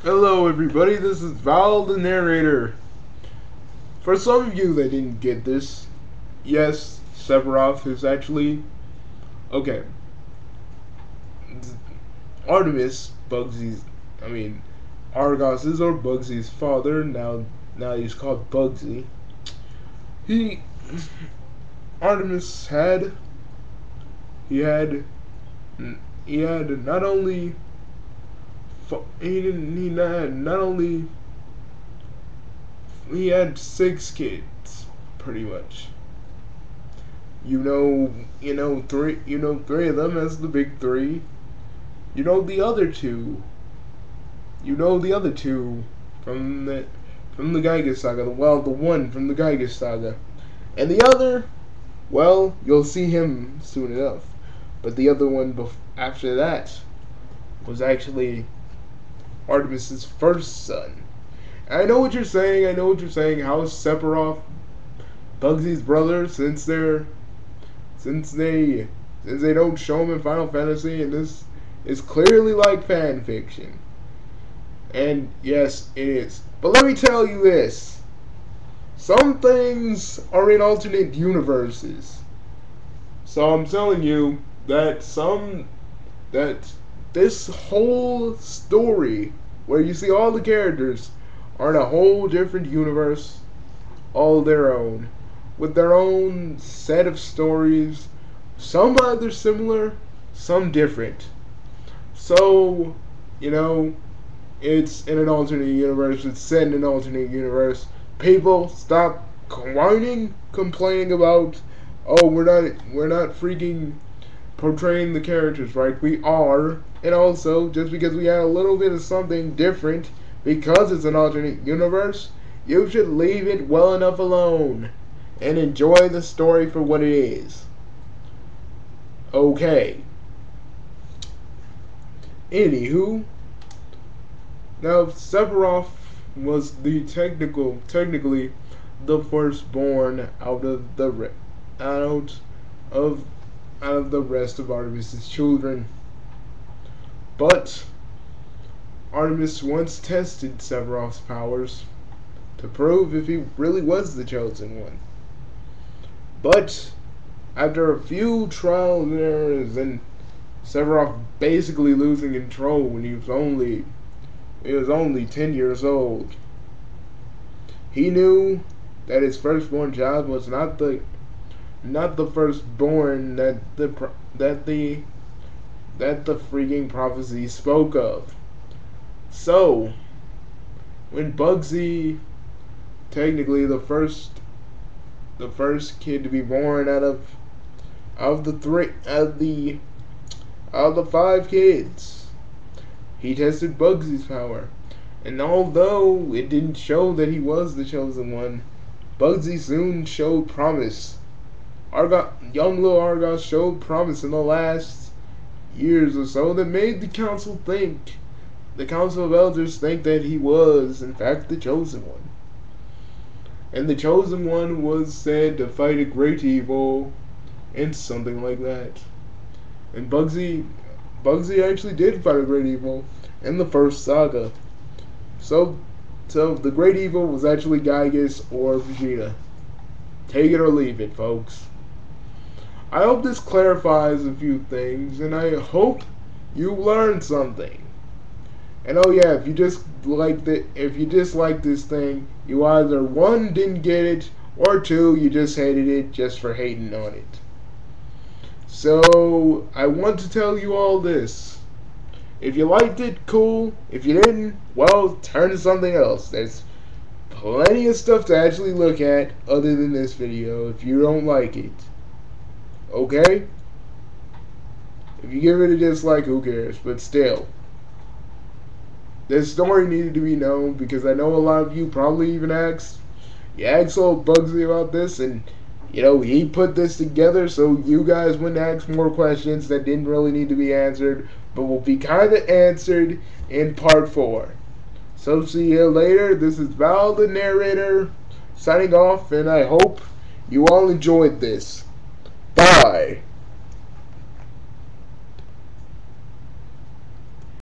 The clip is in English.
Hello everybody, this is Val the narrator. For some of you that didn't get this, yes, Sephiroth is actually okay. Artemis, Argos's or Bugsy's father, now he's called Bugsy. He Artemis had he had he had not only he didn't he not only he had 6 kids, pretty much. Three of them as the big three. You know the other two. You know the other two from the Gygas saga. Well, the one from the Gygas saga, and the other, well, you'll see him soon enough. But the other one after that was actually Artemis's first son. I know what you're saying. I know what you're saying. How is Sephiroth Bugsy's brother, since they don't show him in Final Fantasy, and this is clearly like fan fiction. And yes, it is. But let me tell you this: some things are in alternate universes. So I'm telling you that this whole story, where you see all the characters, are in a whole different universe, all their own, with their own set of stories, some either similar, some different. So, it's in an alternate universe, it's set in an alternate universe. People, stop whining, complaining about, oh, we're not freaking portraying the characters right. We are. And also, just because we had a little bit of something different, because it's an alternate universe, you should leave it well enough alone and enjoy the story for what it is. Okay. Anywho, now Sephiroth was technically the firstborn out of the rest of Artemis's children. But Artemis once tested Sephiroth's powers to prove if he really was the chosen one. But after a few trials and errors, and Sephiroth basically losing control when he was only 10 years old, he knew that his firstborn child was not the firstborn that the freaking prophecy spoke of. So, when Bugsy, technically the first kid to be born out of the 5 kids, he tested Bugsy's power, and although it didn't show that he was the chosen one, Bugsy soon showed promise. Young little Argos showed promise in the last years or so that made the Council of Elders think that he was, in fact, the chosen one. And the chosen one was said to fight a great evil, and something like that. And Bugsy actually did fight a great evil in the first saga. So the great evil was actually Gygas or Vegeta. Take it or leave it, folks. I hope this clarifies a few things, and I hope you learned something. And oh yeah, if you dislike this thing, you either 1, didn't get it, or 2, you just hated it just for hating on it. So I want to tell you all this: if you liked it, cool. If you didn't, well, turn to something else. There's plenty of stuff to actually look at other than this video if you don't like it. Okay? If you give it a dislike, who cares? But still, this story needed to be known, because I know a lot of you probably even asked old Bugsy about this, and he put this together so you guys wouldn't ask more questions that didn't really need to be answered, but will be kind of answered in part 4. So see you later. This is Val the narrator signing off, and I hope you all enjoyed this. Bye.